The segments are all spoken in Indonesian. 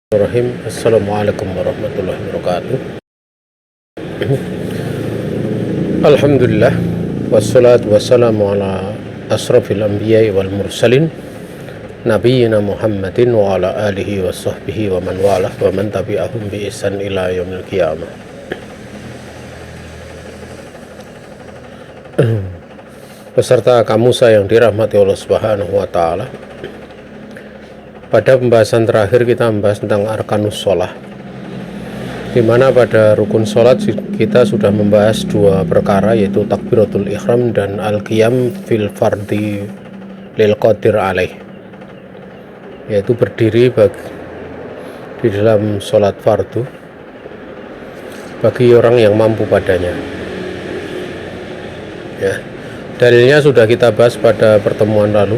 Bismillahirrahmanirrahim. Assalamualaikum warahmatullahi wabarakatuh. Alhamdulillah wassalatu wassalamu ala asrafil anbiya'i wal mursalin nabiyyina Muhammadin wa ala alihi wa sahbihi wa man walah wa man tabi'ahum bi ihsan ila yaumil qiyamah. Peserta kamusa yang dirahmati Allah Subhanahu wa taala. Pada pembahasan terakhir kita membahas tentang arkanus sholah, di mana pada rukun sholat kita sudah membahas dua perkara, yaitu takbiratul ihram dan al-qiyam fil fardi lil qadir alaih, yaitu berdiri di dalam sholat fardu bagi orang yang mampu padanya. Ya, dalilnya sudah kita bahas pada pertemuan lalu,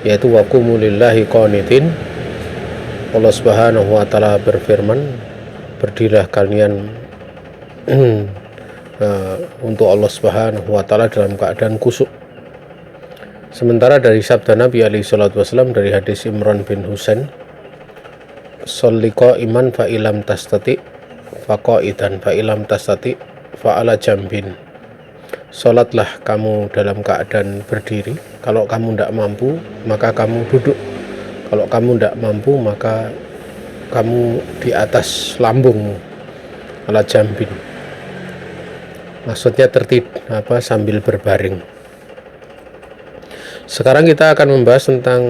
yaitu waqumu lillahi qanitin. Allah Subhanahu wa taala berfirman, berdirilah kalian untuk Allah Subhanahu wa taala dalam keadaan khusyuk. Sementara dari sabda Nabi alaihi salatu wasallam dari hadis Imran bin Husain, sholli qa'iman fa ilam tastati fa qa'idan fa ilam tastati fa ala jambin. Sholatlah kamu dalam keadaan berdiri, kalau kamu tidak mampu maka kamu duduk, kalau kamu tidak mampu maka kamu di atas lambung, ala jambin, maksudnya sambil berbaring. Sekarang kita akan membahas tentang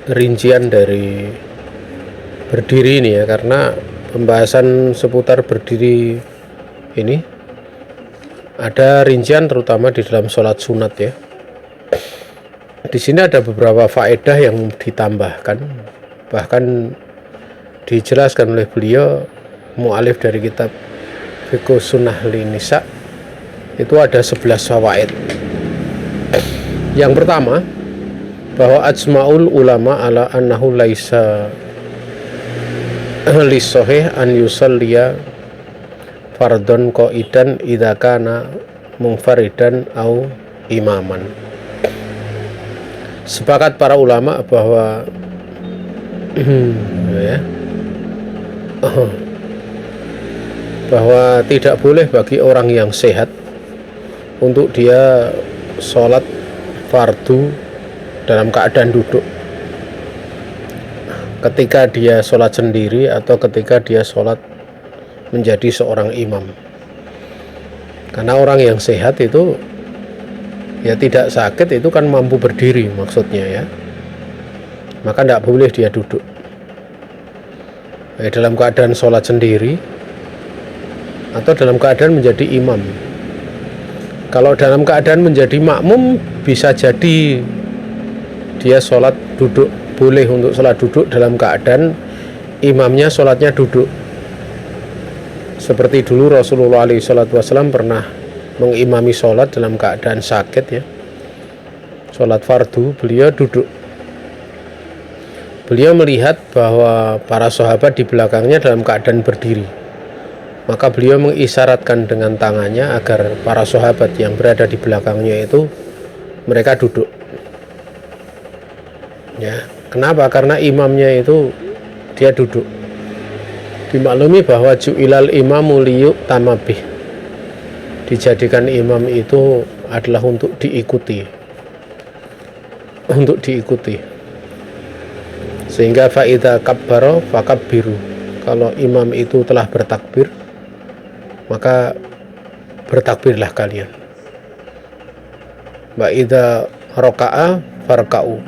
rincian dari berdiri ini ya, karena pembahasan seputar berdiri ini ada rincian terutama di dalam sholat sunat ya. Di sini ada beberapa faedah yang ditambahkan, bahkan dijelaskan oleh beliau mu'alif dari kitab Fiqh Sunnah Linisa, itu ada 11 fawaid. Yang pertama, bahwa ajma'ul ulama ala annahu laisa lissohih an yusalliya fardon qa'idan idza kana munfaridan au imaman. Sepakat para ulama bahwa bahwa tidak boleh bagi orang yang sehat untuk dia sholat fardu dalam keadaan duduk, ketika dia sholat sendiri atau ketika dia sholat menjadi seorang imam. Karena orang yang sehat itu ya tidak sakit, itu kan mampu berdiri maksudnya ya, maka tidak boleh dia duduk dalam keadaan sholat sendiri atau dalam keadaan menjadi imam. Kalau dalam keadaan menjadi makmum, bisa jadi dia sholat duduk, boleh untuk sholat duduk dalam keadaan imamnya sholatnya duduk. Seperti dulu Rasulullah SAW pernah mengimami sholat dalam keadaan sakit ya, sholat fardu, beliau duduk. Beliau melihat bahwa para sahabat di belakangnya dalam keadaan berdiri, maka beliau mengisyaratkan dengan tangannya agar para sahabat yang berada di belakangnya itu mereka duduk ya. Kenapa? Karena imamnya itu dia duduk. Dimaklumi bahwa ju'ilal imamu liyu'tama bih, dijadikan imam itu adalah untuk diikuti, sehingga fa'idha kabbaro fakabbiru, kalau imam itu telah bertakbir maka bertakbirlah kalian. Wa'idha roka'a farka'u,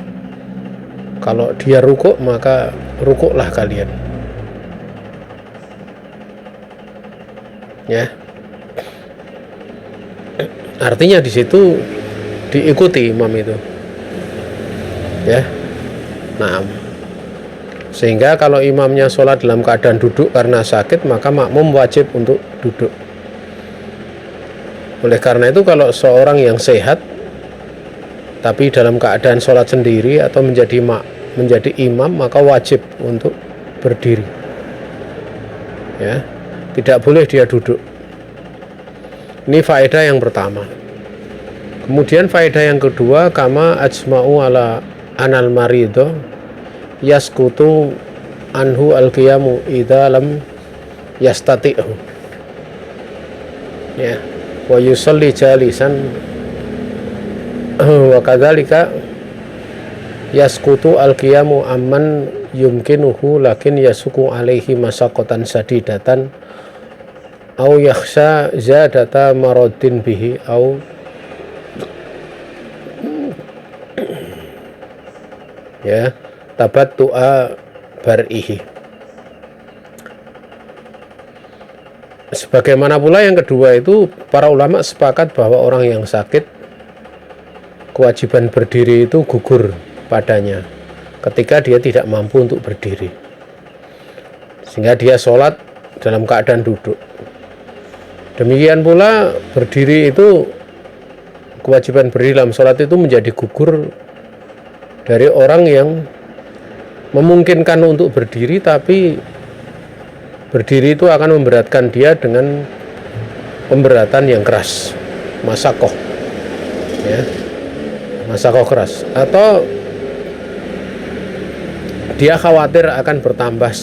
kalau dia rukuk maka rukuklah kalian ya. Artinya di situ diikuti imam itu ya. Nah, sehingga kalau imamnya sholat dalam keadaan duduk karena sakit, maka makmum wajib untuk duduk. Oleh karena itu, kalau seorang yang sehat tapi dalam keadaan sholat sendiri atau menjadi imam, maka wajib untuk berdiri ya, tidak boleh dia duduk. Ini faedah yang pertama. Kemudian faedah yang kedua, kama ajma'u ala anal marido yaskutu anhu al-qiyamu idza lam yastati'hu. Ya, wa yusalli jalisan wa kadzalika yasqutu al-qiyamu amman yumkinuhu lakin yasuku alaihi masaqatan sadidatan au yakhsha zadata maradin bihi au ya tabattu'a bar'ihi. Sebagaimana pula yang kedua itu, para ulama sepakat bahwa orang yang sakit kewajiban berdiri itu gugur padanya ketika dia tidak mampu untuk berdiri, sehingga dia sholat dalam keadaan duduk. Demikian pula berdiri itu, kewajiban berdiri dalam sholat itu menjadi gugur dari orang yang memungkinkan untuk berdiri, tapi berdiri itu akan memberatkan dia dengan pemberatan yang keras, masakoh, ya, masakoh keras, atau dia khawatir akan bertambah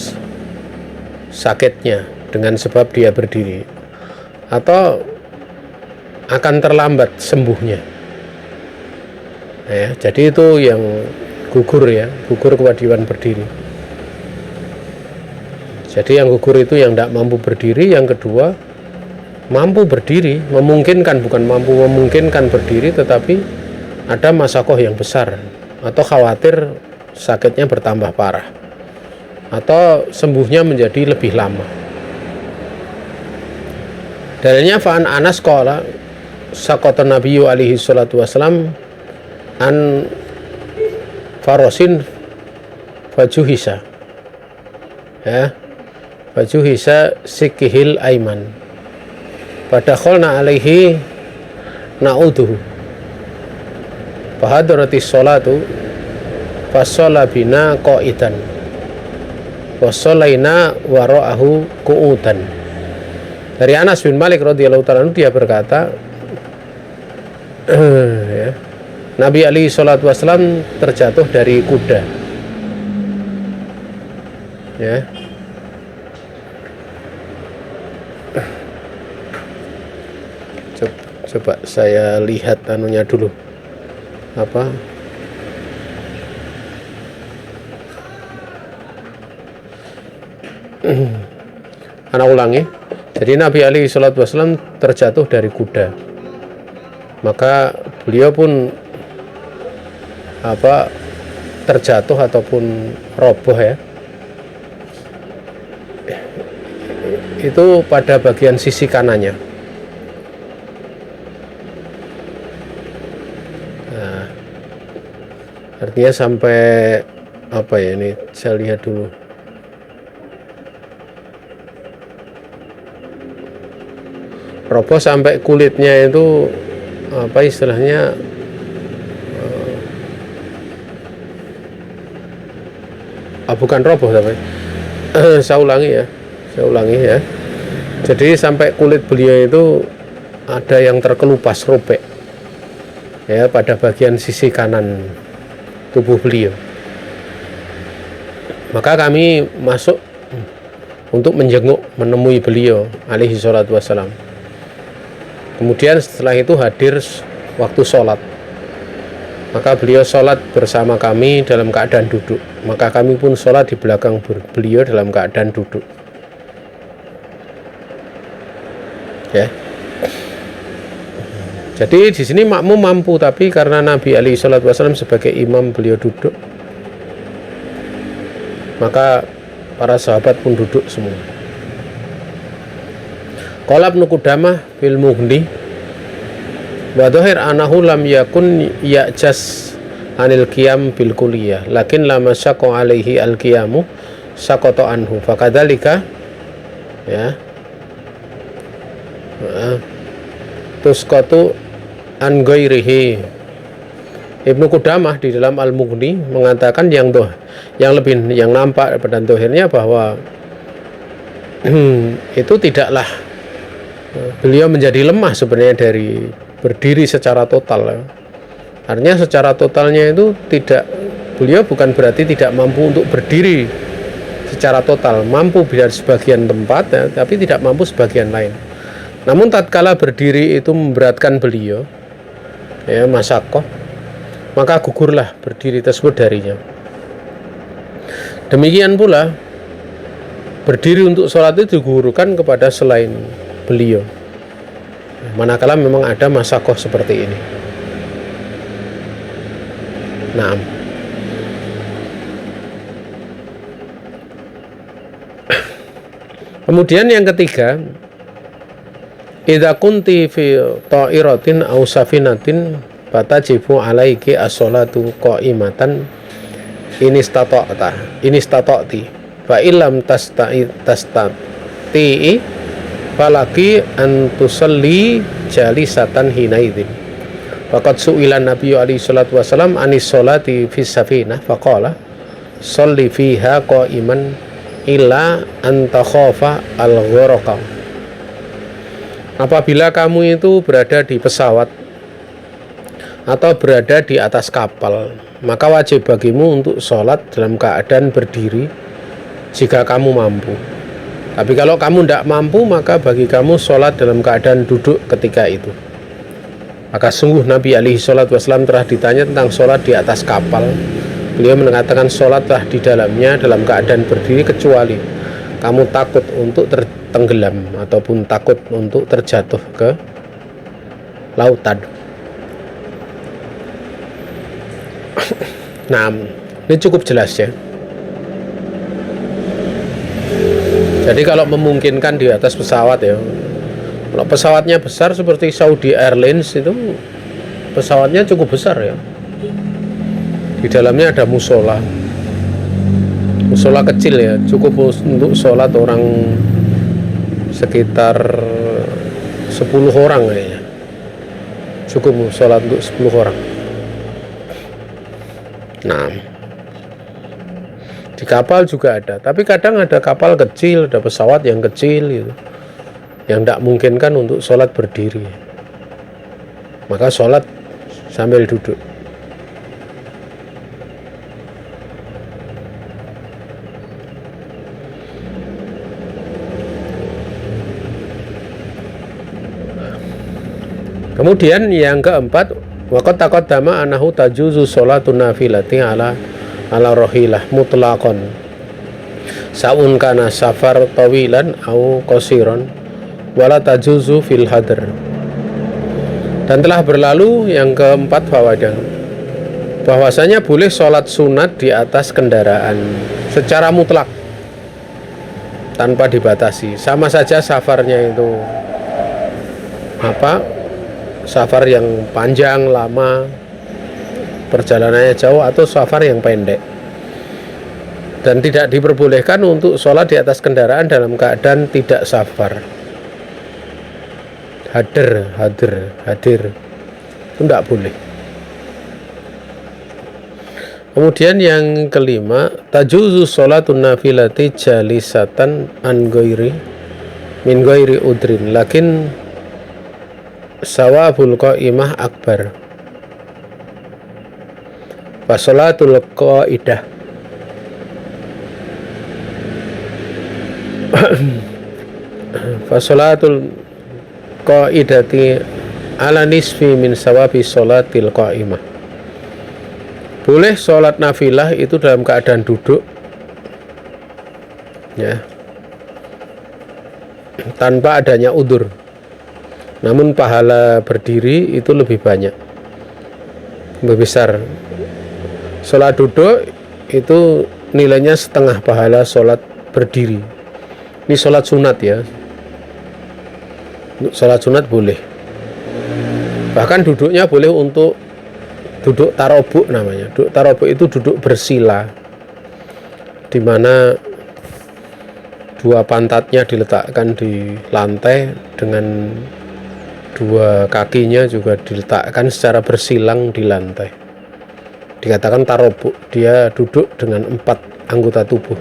sakitnya dengan sebab dia berdiri, atau akan terlambat sembuhnya. Ya, jadi itu yang gugur, ya, gugur kewajiban berdiri. Jadi yang gugur itu yang tidak mampu berdiri. Yang kedua, mampu berdiri, memungkinkan, bukan mampu memungkinkan berdiri, tetapi ada masakoh yang besar, atau khawatir sakitnya bertambah parah, atau sembuhnya menjadi lebih lama. Dalilnya fa'an Anas qala saqata nabiyyu alaihi salatu wassalam an farosin fajuhisa, ya, fajuhisa sikihil aiman padakholna alaihi na'uduhu fahadaratis sholatu fashola bina qa'idan wassolaina wara'ahu qu'udan. Dari Anas bin Malik radhiyallahu ta'ala anhu, dia berkata, ya, Nabi alaihi salatu wassalam terjatuh dari kuda, ya. Coba saya lihat anunya dulu, apa anak ulangi. Jadi Nabi alaihi salatu wassalam terjatuh dari kuda, maka beliau pun terjatuh ataupun roboh, ya, itu pada bagian sisi kanannya. Nah, artinya sampai apa ya, ini saya lihat dulu. Roboh sampai kulitnya itu apa istilahnya, bukan roboh tapi saya ulangi ya. Jadi sampai kulit beliau itu ada yang terkelupas, robek, ya, pada bagian sisi kanan tubuh beliau. Maka kami masuk untuk menjenguk, menemui beliau alaihi salatu wassalam. Kemudian setelah itu hadir waktu sholat, maka beliau sholat bersama kami dalam keadaan duduk, maka kami pun sholat di belakang beliau dalam keadaan duduk, ya. Jadi di sini makmum mampu, tapi karena Nabi alaihi salatu wassalam sebagai imam, beliau duduk, maka para sahabat pun duduk semua. Qala Ibnu Qudamah fil Mughni wa dhahir anahu lam yakun ya'jas anil qiyam bil kulliyah lakin lama syaqqa alaihi al qiyamu saqata anhu fakadzalika, ya, tusqatu an ghairihi. Ibnu Qudamah di dalam Al-Mughni mengatakan yang nampak pada dohirnya bahwa itu tidaklah beliau menjadi lemah sebenarnya dari berdiri secara total. Artinya secara totalnya itu tidak, beliau bukan berarti tidak mampu untuk berdiri secara total, mampu dari sebagian tempat ya, tapi tidak mampu sebagian lain. Namun tatkala berdiri itu memberatkan beliau, ya masyaqqah, maka gugurlah berdiri tersebut darinya. Demikian pula berdiri untuk sholat itu digugurkan kepada selain beliau, manakala memang ada masyaqqah seperti ini. Nah, kemudian yang ketiga, idza kunti fi ta'iratin aw safinatin fatajibu alaiki as-sholatu qa'imatan inistata'ti fa illam tastati falaki an tusalli jalisatan hinaidzin. Faqad su'ila Nabi alaihi salatu wasallam anis sholati fis safinah faqala sholli fiha qa'iman illa an takhafa al-gharaqa. Apabila kamu itu berada di pesawat atau berada di atas kapal, maka wajib bagimu untuk sholat dalam keadaan berdiri jika kamu mampu. Tapi kalau kamu tidak mampu, maka bagi kamu sholat dalam keadaan duduk ketika itu. Maka sungguh Nabi alaihi salatu wasallam telah ditanya tentang sholat di atas kapal. Beliau mengatakan sholatlah di dalamnya dalam keadaan berdiri kecuali kamu takut untuk tertenggelam ataupun takut untuk terjatuh ke lautan. Nah, ini cukup jelas ya. Jadi kalau memungkinkan di atas pesawat ya, kalau pesawatnya besar seperti Saudi Airlines itu pesawatnya cukup besar ya. Di dalamnya ada musola kecil ya, cukup untuk sholat orang sekitar 10 orang kayaknya. Cukup sholat untuk 10 orang. Nah, di kapal juga ada, tapi kadang ada kapal kecil, ada pesawat yang kecil gitu, yang tidak memungkinkan untuk sholat berdiri, maka sholat sambil duduk. Kemudian yang keempat, waqad taqaddama anahu tajuzu sholatun nafilati ala rohilah mutlaqan sa'un kana safar tawilan au qasiran wala tajuzu fil hadr. Dan telah berlalu yang keempat bahwasanya boleh sholat sunat di atas kendaraan secara mutlak tanpa dibatasi, sama saja safarnya itu safar yang panjang lama, perjalanannya jauh, atau safar yang pendek. Dan tidak diperbolehkan untuk sholat di atas kendaraan dalam keadaan tidak safar, hadir itu tidak boleh. Kemudian yang kelima, tajuzu sholatun nafilati jalisatan min ghairi udrin lakin sawabul qa'imah akbar. Fasolatul qa'idah fasolatul qa'idati ala nisfi min sawabi sholatil qa'imah. Boleh sholat nafilah itu dalam keadaan duduk ya, tanpa adanya udzur. Namun pahala berdiri itu lebih banyak, lebih besar. Sholat duduk itu nilainya setengah pahala sholat berdiri. Ini sholat sunat ya. Sholat sunat boleh. Bahkan duduknya boleh untuk duduk tarobuk namanya. Duduk tarobuk itu duduk bersila, di mana dua pantatnya diletakkan di lantai dengan dua kakinya juga diletakkan secara bersilang di lantai. Dikatakan tarobuk, dia duduk dengan 4 anggota tubuh,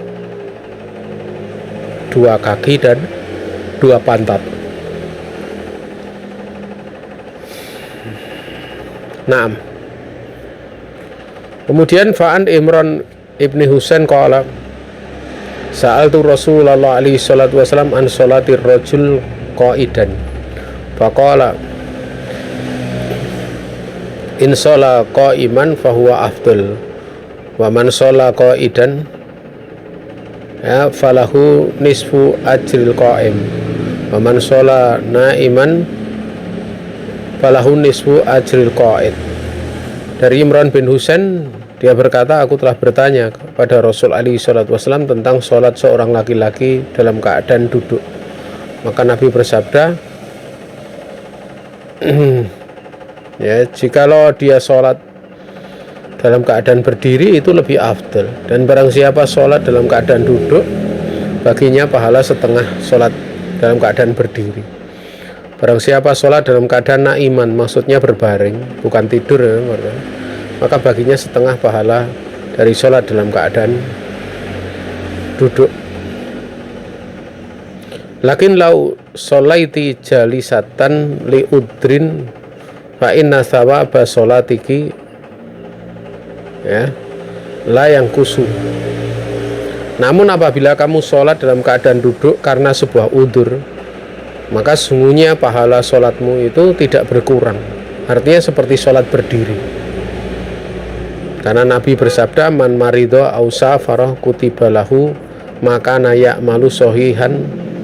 2 kaki dan 2 pantat. Naam. Kemudian Fa'an Imran ibni Husain qala Sa'altu Rasulullah alaihi salatu wasallam an sholatir rajul qa'idan. Faqala in shola qa'iman fahuwa afdal wa man shola qa'idan ya falahu nisfu ajril qa'im wa man shola na'iman falahu nisfu ajril qa'id. Dari Imran bin Husain, dia berkata, aku telah bertanya kepada Rasul alaihi salatu wasallam tentang sholat seorang laki-laki dalam keadaan duduk. Maka Nabi bersabda, ya, jikalau dia sholat dalam keadaan berdiri itu lebih afdal, dan barang siapa sholat dalam keadaan duduk baginya pahala setengah sholat dalam keadaan berdiri. Barang siapa sholat dalam keadaan na'iman, maksudnya berbaring, bukan tidur ya, maka baginya setengah pahala dari sholat dalam keadaan duduk. Lakin lau sholaiti jalisatan li udrin fa inna thawaba sholatiki ya la yang kusu. Namun apabila kamu sholat dalam keadaan duduk karena sebuah udur, maka sungguhnya pahala sholatmu itu tidak berkurang. Artinya seperti sholat berdiri. Karena Nabi bersabda, man marido au safara kutiba lahu maka nayak malu sohihan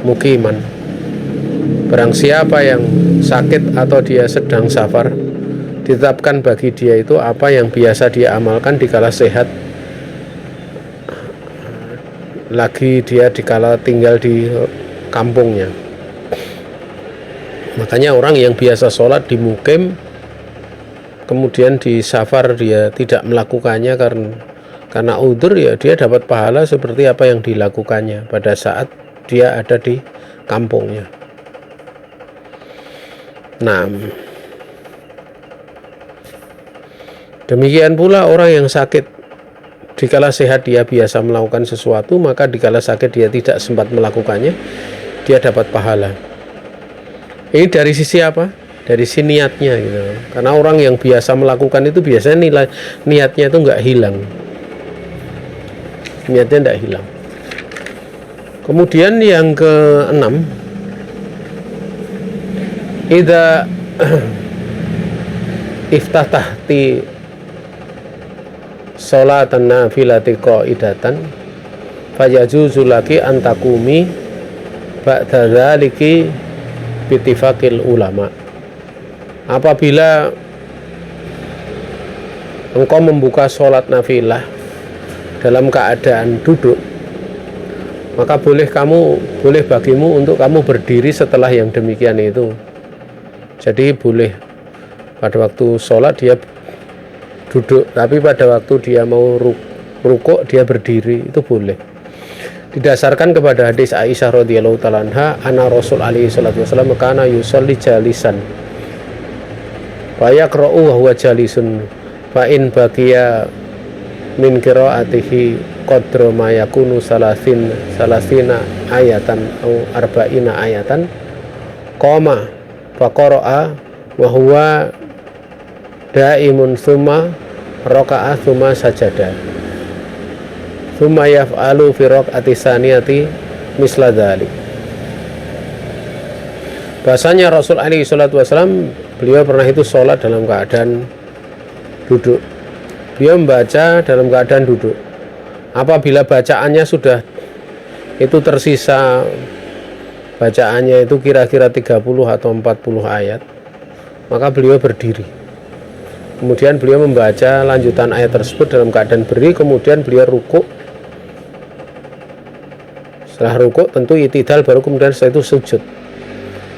mukiman. Barang siapa yang sakit atau dia sedang safar, ditetapkan bagi dia itu apa yang biasa dia amalkan dikala sehat, lagi dia dikala tinggal di kampungnya. Makanya orang yang biasa sholat di mukim, kemudian di safar dia tidak melakukannya karena udzur, ya dia dapat pahala seperti apa yang dilakukannya pada saat dia ada di kampungnya. Nah, demikian pula orang yang sakit, dikala sehat dia biasa melakukan sesuatu, maka dikala sakit dia tidak sempat melakukannya, dia dapat pahala. Ini dari sisi apa? Dari sisi niatnya gitu. Karena orang yang biasa melakukan itu biasanya niatnya itu nggak hilang. Niatnya nggak hilang. Kemudian yang keenam, idza iftatahti sholatan nafilati qaidatan fayajuzu laki antakumi ba'da dzaliki bittifaqil ulama. Apabila engkau membuka sholat nafilah dalam keadaan duduk, maka boleh bagimu untuk kamu berdiri setelah yang demikian itu. Jadi boleh pada waktu sholat dia duduk, tapi pada waktu dia mau rukuk dia berdiri, itu boleh. Didasarkan kepada hadis Aisyah radhiyallahu taala anha, anna Rasul alaihi salatu wasallam kana yusolli jalisan fa yaqra'u wa huwa jalisun fa in baqiya min qira'atihi qadra ma yakunu salasina ayatan atau arba'ina ayatan qama fa qara'a wa huwa da'imun summa raka'a summa sajada summa yaf'alu fi raq'ati saniyati misla dzalik. Bahasanya Rasul alaihi salatu wasallam, beliau pernah itu sholat dalam keadaan duduk. Beliau membaca dalam keadaan duduk. Apabila bacaannya sudah itu tersisa, bacaannya itu kira-kira 30 atau 40 ayat, maka beliau berdiri. Kemudian beliau membaca lanjutan ayat tersebut dalam keadaan berdiri, kemudian beliau rukuk. Setelah rukuk tentu itidal, baru kemudian setelah itu sujud.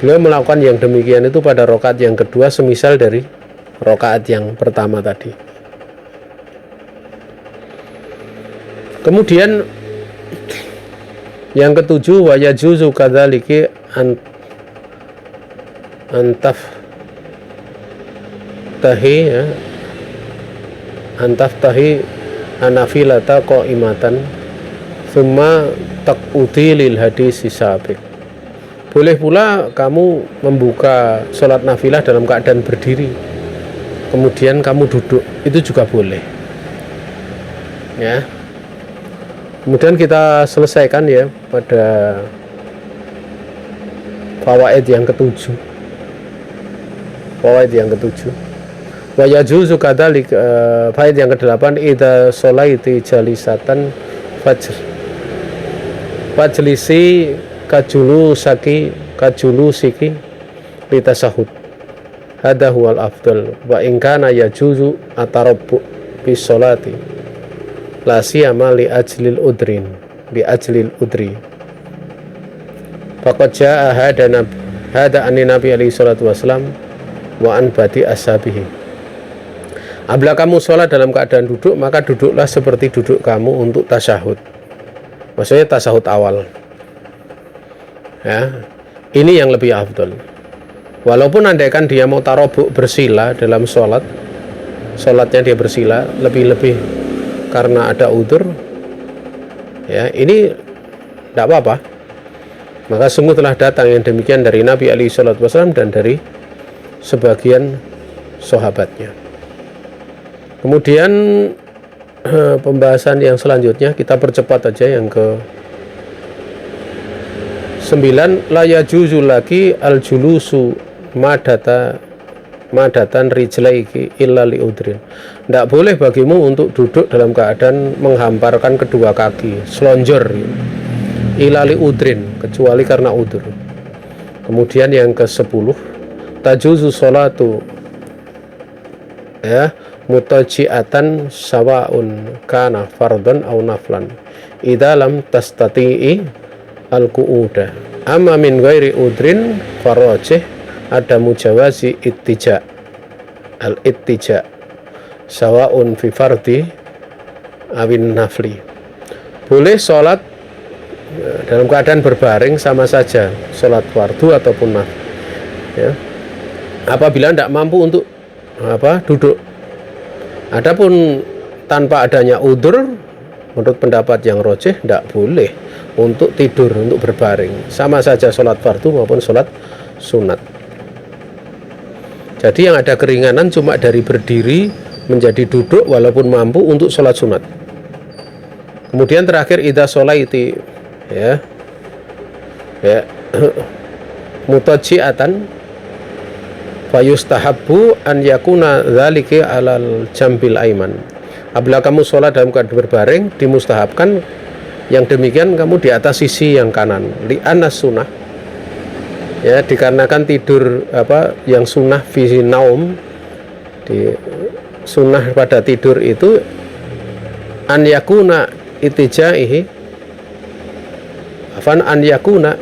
Beliau melakukan yang demikian itu pada rakaat yang kedua, semisal dari rakaat yang pertama tadi. Kemudian yang ketujuh, wa yajuzu kadzaliki antaftahi anafilata qaimatan summa taqudi lil hadis sabiq. Boleh pula kamu membuka sholat nafilah dalam keadaan berdiri, kemudian kamu duduk, itu juga boleh. Ya. Kemudian kita selesaikan ya pada fawaid yang ketujuh. Fawaid yang ketujuh. Wa yajuzu kadzalik, faid yang ke-8, idza sholaiti jalisatan fajlisi kajulusiki litasahud. Hadha huwal afdal wa in kana yajuzu atarabbu fi sholati la siyama li ajlil udri. Faqad jaa hada an Nabi alaihi salatu wasalam wa an badi ashabihi. Apabila kamu sholat dalam keadaan duduk, maka duduklah seperti duduk kamu untuk tasyahud. Maksudnya tasyahud awal. Ya, ini yang lebih afdal. Walaupun andaikan dia mau tarobuk bersila dalam sholatnya dia bersila lebih-lebih karena ada udzur, ya ini tidak apa-apa. Maka sungguh telah datang yang demikian dari Nabi alaihi salatu wasallam dan dari sebagian sahabatnya. Kemudian pembahasan yang selanjutnya kita percepat aja, yang ke-9, la yajuzu laki al-julusu madatan rijlaiki illa li udrin. Tidak boleh bagimu untuk duduk dalam keadaan menghamparkan kedua kaki, selonjor, illa li udrin, kecuali karena udur. Kemudian yang ke-10, tajuzu sholatu ya mutaji'atan sawaun kana fardhan aw naflan idza lam tastati'i al-qu'uda amma min ghairi udrin farajih ada mujawazi al-ittija sawaun fi fardi awin nafli. Boleh sholat dalam keadaan berbaring sama saja, sholat fardu ataupun nafil ya, apabila tidak mampu untuk duduk. Adapun tanpa adanya udzur, menurut pendapat yang rajih tidak boleh untuk tidur, untuk berbaring, sama saja sholat fardu maupun sholat sunat. Jadi yang ada keringanan cuma dari berdiri menjadi duduk walaupun mampu untuk sholat sunat. Kemudian terakhir idza sholaiti ya mutaji'atan fayustahabbu an yakuna dzalika alal jambil aiman. Apabila kamu sholat dalam keadaan berbaring, dimustahabkan yang demikian kamu di atas sisi yang kanan, li anas sunnah ya, dikarenakan tidur yang sunnah fi naum, di sunnah pada tidur itu an yakuna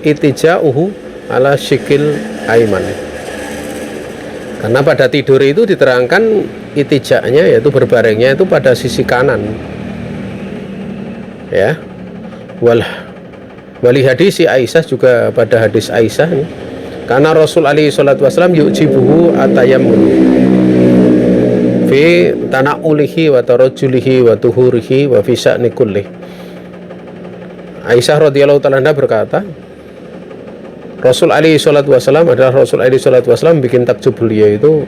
itija'uhu ala shikil aiman. Karena pada tidur itu diterangkan itijaknya, yaitu berbaringnya itu pada sisi kanan ya. Wali hadis Aisyah, juga pada hadis Aisyah ini, karena Rasul alaihi salatu wasallam yujibuhu atayammun fi tanaulihi wa tarajulihi wa tuhurihi wa fi sya'ni kulli. Aisyah radhiyallahu ta'ala anha berkata, Rasul alaihi salatu wasallam bikin takjub beliau itu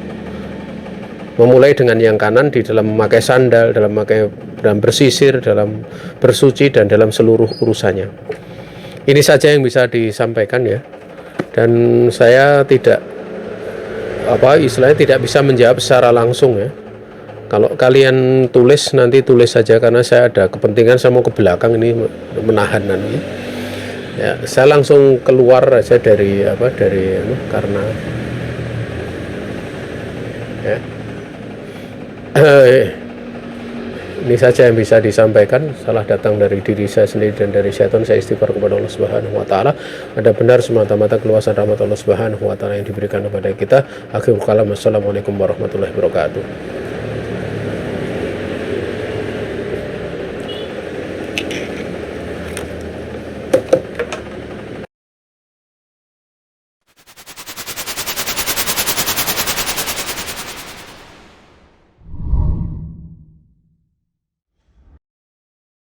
memulai dengan yang kanan di dalam memakai sandal, dalam bersisir, dalam bersuci, dan dalam seluruh urusannya. Ini saja yang bisa disampaikan ya, dan saya tidak tidak bisa menjawab secara langsung ya. Kalau kalian tulis, nanti tulis saja, karena saya ada kepentingan, saya mau ke belakang ini menahan nanti ya. Saya langsung keluar aja dari karena ya ini saja yang bisa disampaikan. Salah datang dari diri saya sendiri dan dari syaitan. Saya istighfar kepada Allah Subhanahu wa taala. Ada benar semata-mata keluasan rahmat Allah Subhanahu wa taala yang diberikan kepada kita. Akhirul kalam, assalamualaikum warahmatullahi wabarakatuh.